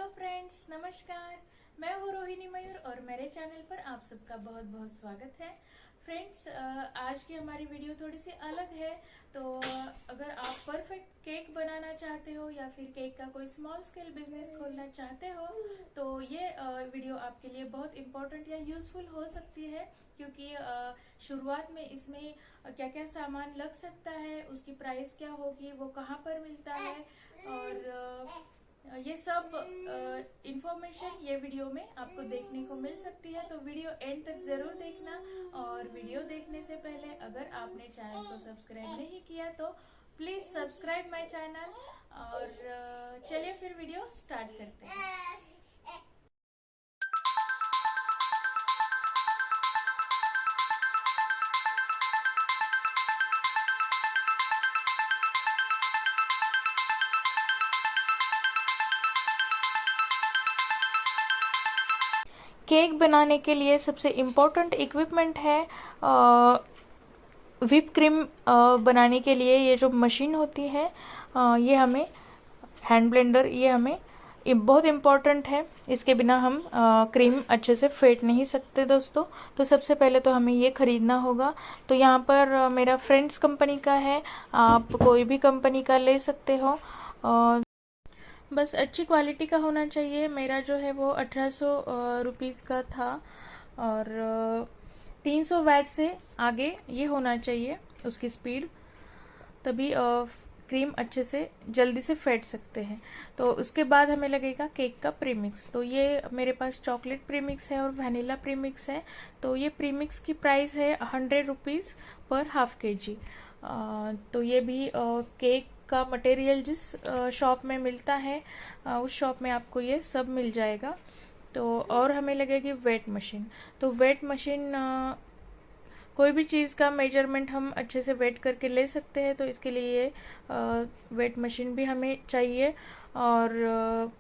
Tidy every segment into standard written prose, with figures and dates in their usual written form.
Hello friends, नमस्कार। मैं हूँ रोहिणी मयूर और मेरे चैनल पर आप सबका बहुत बहुत स्वागत है। फ्रेंड्स, आज की हमारी वीडियो थोड़ी सी अलग है। तो अगर आप परफेक्ट केक बनाना चाहते हो या फिर केक का कोई स्मॉल स्केल बिजनेस खोलना चाहते हो तो ये वीडियो आपके लिए बहुत इम्पोर्टेंट या यूजफुल हो सकती है, क्योंकि शुरुआत में इसमें क्या क्या सामान लग सकता है, उसकी प्राइस क्या होगी, वो कहाँ पर मिलता है, और ये सब इंफॉर्मेशन ये वीडियो में आपको देखने को मिल सकती है। तो वीडियो एंड तक जरूर देखना। और वीडियो देखने से पहले अगर आपने चैनल को सब्सक्राइब नहीं किया तो प्लीज सब्सक्राइब माय चैनल। और चलिए फिर वीडियो स्टार्ट करते हैं। केक बनाने के लिए सबसे इम्पोर्टेंट इक्विपमेंट है व्हिप क्रीम। बनाने के लिए ये जो मशीन होती है, ये हमें हैंड ब्लेंडर, ये हमें बहुत इम्पोर्टेंट है। इसके बिना हम क्रीम अच्छे से फेंट नहीं सकते दोस्तों। तो सबसे पहले तो हमें ये ख़रीदना होगा। तो यहाँ पर मेरा फ्रेंड्स कंपनी का है, आप कोई भी कंपनी का ले सकते हो। बस अच्छी क्वालिटी का होना चाहिए। मेरा जो है वो 1800 रुपीज़ का था, और 300 वैट से आगे ये होना चाहिए उसकी स्पीड, तभी क्रीम अच्छे से जल्दी से फेंट सकते हैं। तो उसके बाद हमें लगेगा केक का प्रीमिक्स। तो ये मेरे पास चॉकलेट प्रीमिक्स है और वैनिला प्रीमिक्स है। तो ये प्रीमिक्स की प्राइस है 100 रुपीज़ पर हाफ केजी। तो ये भी केक का मटेरियल जिस शॉप में मिलता है, उस शॉप में आपको ये सब मिल जाएगा। तो और हमें लगेगी वेट मशीन। तो वेट मशीन, कोई भी चीज़ का मेजरमेंट हम अच्छे से वेट करके ले सकते हैं, तो इसके लिए वेट मशीन भी हमें चाहिए। और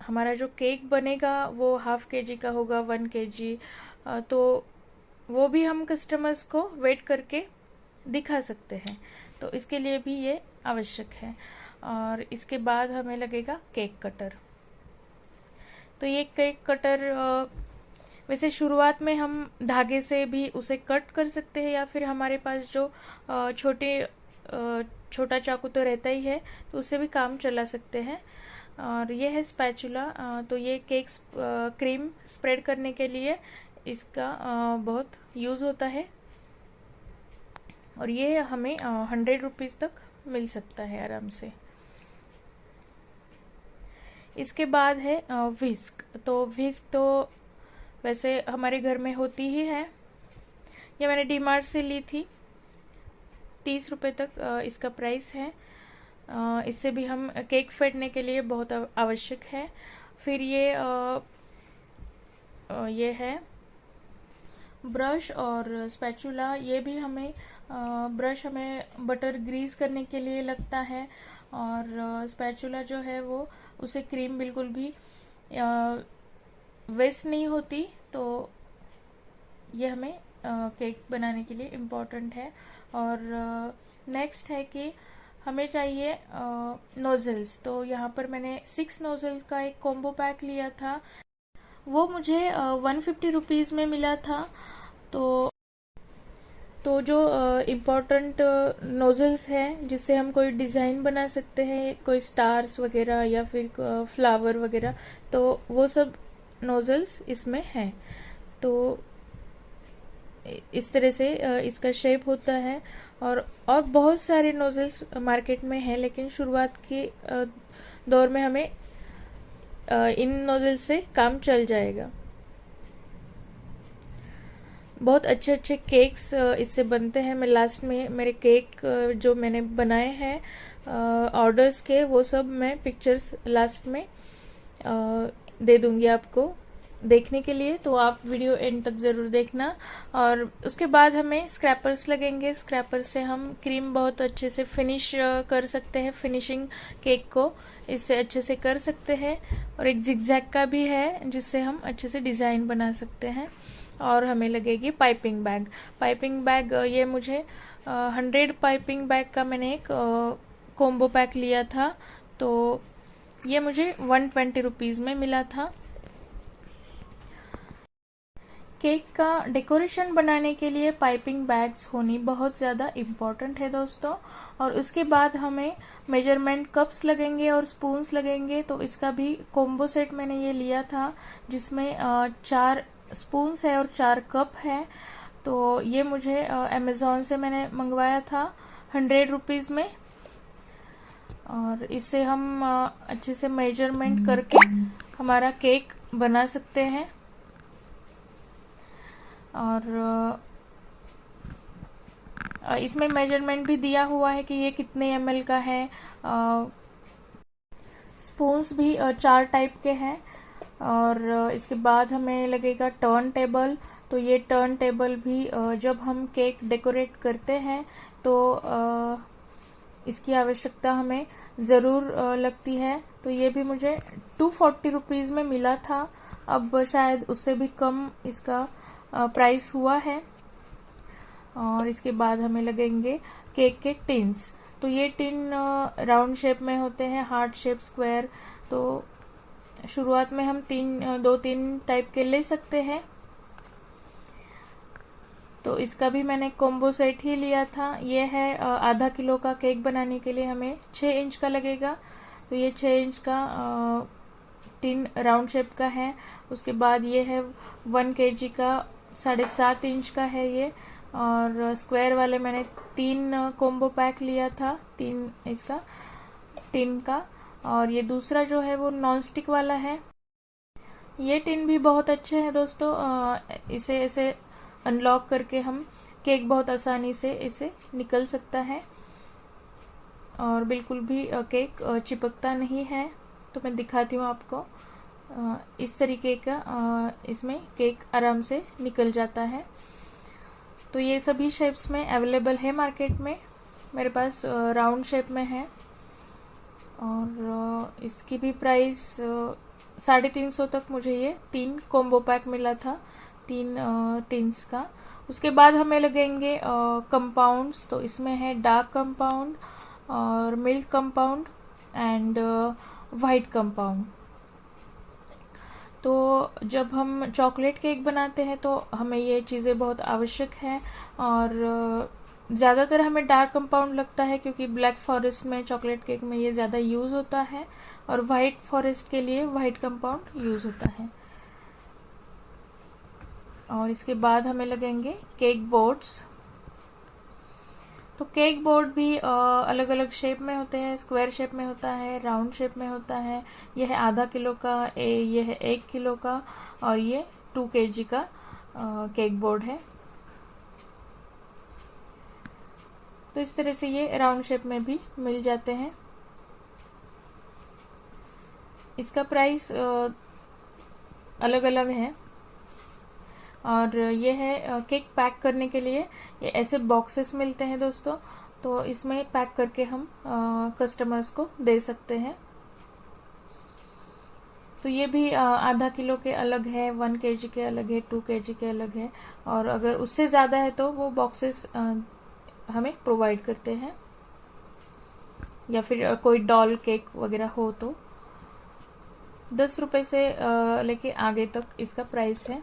हमारा जो केक बनेगा वो हाफ केजी का होगा, 1 केजी। तो वो भी हम कस्टमर्स को वेट करके दिखा सकते हैं। तो इसके लिए भी ये आवश्यक है। और इसके बाद हमें लगेगा केक कटर। तो ये केक कटर वैसे शुरुआत में हम धागे से भी उसे कट कर सकते हैं, या फिर हमारे पास जो छोटा चाकू तो रहता ही है, तो उससे भी काम चला सकते हैं। और ये है स्पैचुला। तो ये केक क्रीम स्प्रेड करने के लिए इसका बहुत यूज़ होता है, और ये हमें 100 रुपीज़ तक मिल सकता है आराम से। इसके बाद है विस्क। तो विस्क तो वैसे हमारे घर में होती ही है। ये मैंने डीमार्ट से ली थी, 30 रुपये तक इसका प्राइस है। इससे भी हम केक फेंटने के लिए बहुत आवश्यक है। फिर ये है ब्रश और स्पैचुला। ये भी हमें ब्रश हमें बटर ग्रीस करने के लिए लगता है, और स्पैचुला जो है वो उसे क्रीम बिल्कुल भी वेस्ट नहीं होती। तो ये हमें केक बनाने के लिए इम्पोर्टेंट है। और नेक्स्ट है कि हमें चाहिए नोजल्स। तो यहाँ पर मैंने 6 नोजल का एक कॉम्बो पैक लिया था। वो मुझे 150 रुपीज़ में मिला था। तो जो इम्पोर्टेंट नोजल्स हैं जिससे हम कोई डिज़ाइन बना सकते हैं, कोई स्टार्स वगैरह या फिर फ्लावर वगैरह, तो वो सब नोजल्स इसमें हैं। तो इस तरह से इसका शेप होता है। और बहुत सारे नोजल्स मार्केट में हैं, लेकिन शुरुआत के दौर में हमें इन नोजल्स से काम चल जाएगा। बहुत अच्छे अच्छे केक्स इससे बनते हैं। मैं लास्ट में मेरे केक जो मैंने बनाए हैं ऑर्डर्स के, वो सब मैं पिक्चर्स लास्ट में दे दूंगी आपको देखने के लिए। तो आप वीडियो एंड तक ज़रूर देखना। और उसके बाद हमें स्क्रैपर्स लगेंगे। स्क्रैपर से हम क्रीम बहुत अच्छे से फिनिश कर सकते हैं, फिनिशिंग केक को इससे अच्छे से कर सकते हैं। और एक जिगजैग का भी है जिससे हम अच्छे से डिज़ाइन बना सकते हैं। और हमें लगेगी पाइपिंग बैग। पाइपिंग बैग ये मुझे 100 पाइपिंग बैग का मैंने एक कॉम्बो पैक लिया था। तो ये मुझे 120 रुपीज़ में मिला था। केक का डेकोरेशन बनाने के लिए पाइपिंग बैग्स होनी बहुत ज़्यादा इम्पॉर्टेंट है दोस्तों। और उसके बाद हमें मेजरमेंट कप्स लगेंगे और स्पून्स लगेंगे। तो इसका भी कॉम्बो सेट मैंने ये लिया था, जिसमें 4 स्पून्स है और 4 कप है। तो ये मुझे अमेज़ॉन से मैंने मंगवाया था 100 रुपीज़ में। और इससे हम अच्छे से मेजरमेंट करके हमारा केक बना सकते हैं। और इसमें मेजरमेंट भी दिया हुआ है कि ये कितने ml का है। स्पून्स भी 4 टाइप के हैं। और इसके बाद हमें लगेगा टर्न टेबल। तो ये टर्न टेबल भी जब हम केक डेकोरेट करते हैं तो इसकी आवश्यकता हमें ज़रूर लगती है। तो ये भी मुझे 240 रुपीज़ में मिला था। अब शायद उससे भी कम इसका प्राइस हुआ है। और इसके बाद हमें लगेंगे केक के टिन्स। तो ये टिन राउंड शेप में होते हैं, हार्ट शेप, स्क्वायर। तो शुरुआत में हम 2-3 टाइप के ले सकते हैं। तो इसका भी मैंने कॉम्बो सेट ही लिया था। ये है आधा किलो का केक बनाने के लिए हमें 6 इंच का लगेगा। तो ये 6 इंच का टिन राउंड शेप का है। उसके बाद ये है 1 kg का 7.5 इंच का है ये। और स्क्वायर वाले मैंने 3 कॉम्बो पैक लिया था, 3 इसका टिन का। और ये दूसरा जो है वो नॉन स्टिक वाला है। ये टिन भी बहुत अच्छे हैं दोस्तों। इसे ऐसे अनलॉक करके हम केक बहुत आसानी से इसे निकल सकता है और बिल्कुल भी केक चिपकता नहीं है। तो मैं दिखाती हूँ आपको। इस तरीके का इसमें केक आराम से निकल जाता है। तो ये सभी शेप्स में अवेलेबल है मार्केट में। मेरे पास राउंड शेप में है। और इसकी भी प्राइस 350 तक मुझे ये 3 कॉम्बो पैक मिला था, 3 टिन्स का। उसके बाद हमें लगेंगे कंपाउंड्स। तो इसमें है डार्क कंपाउंड और milk compound and white compound. तो जब हम चॉकलेट केक बनाते हैं तो हमें ये चीज़ें बहुत आवश्यक हैं। और ज़्यादातर हमें डार्क कंपाउंड लगता है क्योंकि ब्लैक फॉरेस्ट में चॉकलेट केक में ये ज़्यादा यूज़ होता है और वाइट फॉरेस्ट के लिए वाइट कंपाउंड यूज़ होता है। और इसके बाद हमें लगेंगे केक बोर्ड्स। तो केक बोर्ड भी अलग अलग शेप में होते हैं। स्क्वायर शेप में होता है, राउंड शेप में होता है। यह है आधा किलो का, ये है 1 किलो का और ये 2 kg का केक बोर्ड है। तो इस तरह से ये राउंड शेप में भी मिल जाते हैं। इसका प्राइस अलग अलग है। और ये है केक पैक करने के लिए, ये ऐसे बॉक्सेस मिलते हैं दोस्तों। तो इसमें पैक करके हम कस्टमर्स को दे सकते हैं। तो ये भी आधा किलो के अलग है, 1 kg के अलग है, 2 kg के अलग है। और अगर उससे ज़्यादा है तो वो बॉक्सेस हमें प्रोवाइड करते हैं। या फिर कोई डॉल केक वगैरह हो तो 10 रुपए से लेके आगे तक इसका प्राइस है।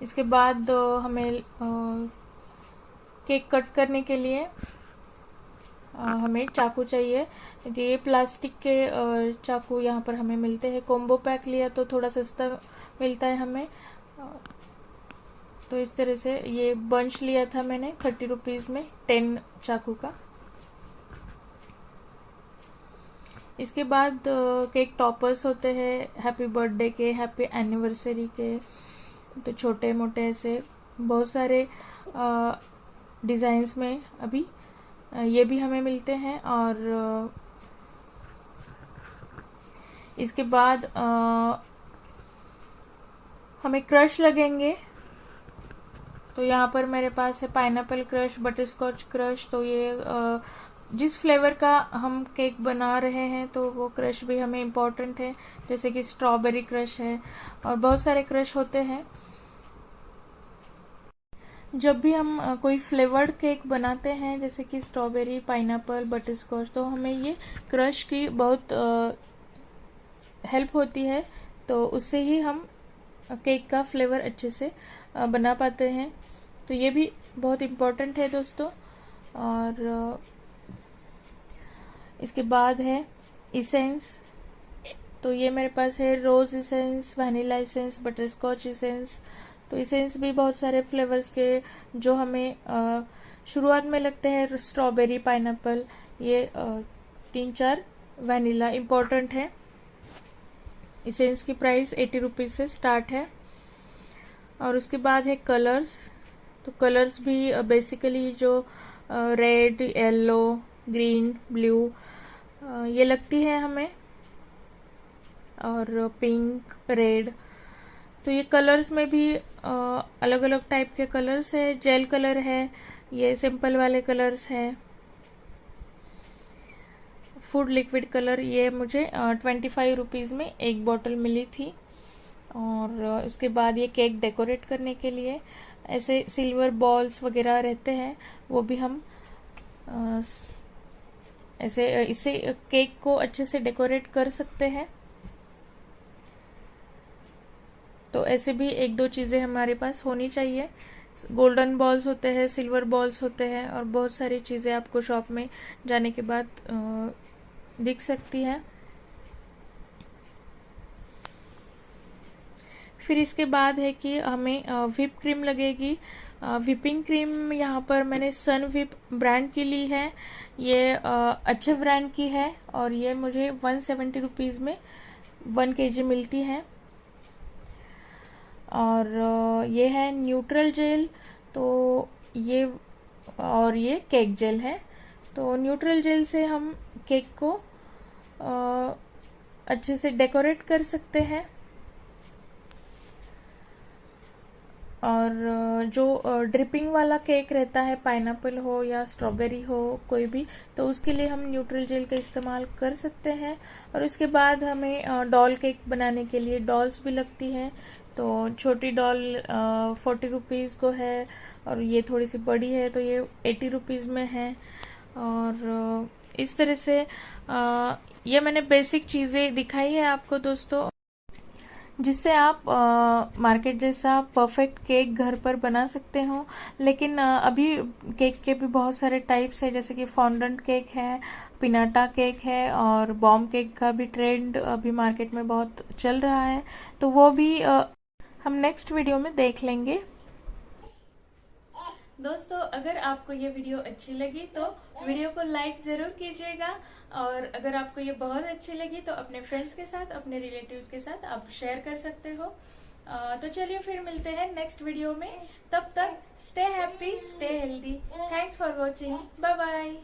इसके बाद हमें केक कट करने के लिए हमें चाकू चाहिए। ये प्लास्टिक के चाकू यहाँ पर हमें मिलते हैं। कॉम्बो पैक लिया तो थोड़ा सस्ता मिलता है हमें। तो इस तरह से ये बंच लिया था मैंने 30 रुपीज़ में 10 चाकू का। इसके बाद केक टॉपर्स होते हैं, हैप्पी बर्थडे के, हैप्पी एनिवर्सरी के। तो छोटे मोटे ऐसे बहुत सारे डिज़ाइंस में अभी ये भी हमें मिलते हैं। और इसके बाद हमें क्रश लगेंगे। तो यहाँ पर मेरे पास है पाइनएप्पल क्रश, बटरस्कॉच क्रश। तो ये जिस फ्लेवर का हम केक बना रहे हैं तो वो क्रश भी हमें इम्पोर्टेंट है। जैसे कि स्ट्रॉबेरी क्रश है और बहुत सारे क्रश होते हैं। जब भी हम कोई फ्लेवर्ड केक बनाते हैं जैसे कि स्ट्रॉबेरी, पाइनएप्पल, बटरस्कॉच, तो हमें ये क्रश की बहुत हेल्प होती है। तो उससे ही हम केक का फ्लेवर अच्छे से बना पाते हैं। तो ये भी बहुत इम्पोर्टेंट है दोस्तों। और इसके बाद है इसेंस। तो ये मेरे पास है rose essence, vanilla essence, butterscotch essence. तो इसेंस भी बहुत सारे फ्लेवर्स के जो हमें शुरुआत में लगते हैं, स्ट्रॉबेरी, पाइनएप्पल, ये 3-4 वनीला इम्पोर्टेंट है। इसेंस की प्राइस 80 रुपीज से स्टार्ट है। और उसके बाद है कलर्स। तो कलर्स भी बेसिकली जो रेड, येलो, ग्रीन, ब्लू ये लगती है हमें, और पिंक, रेड। तो ये कलर्स में भी अलग अलग टाइप के कलर्स है। जेल कलर है, ये सिंपल वाले कलर्स है। फूड लिक्विड कलर, ये मुझे 25 रुपीज़ में एक बॉटल मिली थी। और उसके बाद ये केक डेकोरेट करने के लिए ऐसे सिल्वर बॉल्स वगैरह रहते हैं, वो भी हम ऐसे इससे केक को अच्छे से डेकोरेट कर सकते हैं। तो ऐसे भी 1-2 चीज़ें हमारे पास होनी चाहिए। गोल्डन बॉल्स होते हैं, सिल्वर बॉल्स होते हैं, और बहुत सारी चीज़ें आपको शॉप में जाने के बाद दिख सकती है। फिर इसके बाद है कि हमें व्हिप क्रीम लगेगी। व्हिपिंग क्रीम यहाँ पर मैंने सन व्हिप ब्रांड की ली है। ये अच्छे ब्रांड की है, और ये मुझे 170 रुपीज़ में 1 kg मिलती है। और ये है न्यूट्रल जेल। तो ये, और ये केक जेल है। तो न्यूट्रल जेल से हम केक को अच्छे से डेकोरेट कर सकते हैं। और जो ड्रिपिंग वाला केक रहता है, पाइनएप्पल हो या स्ट्रॉबेरी हो कोई भी, तो उसके लिए हम न्यूट्रल जेल का इस्तेमाल कर सकते हैं। और उसके बाद हमें डॉल केक बनाने के लिए डॉल्स भी लगती हैं। तो छोटी डॉल 40 रुपीज़ को है, और ये थोड़ी सी बड़ी है तो ये 80 रुपीज़ में है। और इस तरह से ये मैंने बेसिक चीज़ें दिखाई है आपको दोस्तों, जिससे आप मार्केट जैसा परफेक्ट केक घर पर बना सकते हो। लेकिन अभी केक के भी बहुत सारे टाइप्स है, जैसे कि फॉन्डेंट केक है, पिनाटा केक है, और बॉम्ब केक का भी ट्रेंड अभी मार्केट में बहुत चल रहा है। तो वो भी हम नेक्स्ट वीडियो में देख लेंगे। दोस्तों, अगर आपको ये वीडियो अच्छी लगी तो वीडियो को लाइक ज़रूर कीजिएगा। और अगर आपको ये बहुत अच्छी लगी तो अपने फ्रेंड्स के साथ, अपने रिलेटिव्स के साथ आप शेयर कर सकते हो। तो चलिए फिर मिलते हैं नेक्स्ट वीडियो में। तब तक stay happy, stay healthy. Thanks for watching. Bye bye.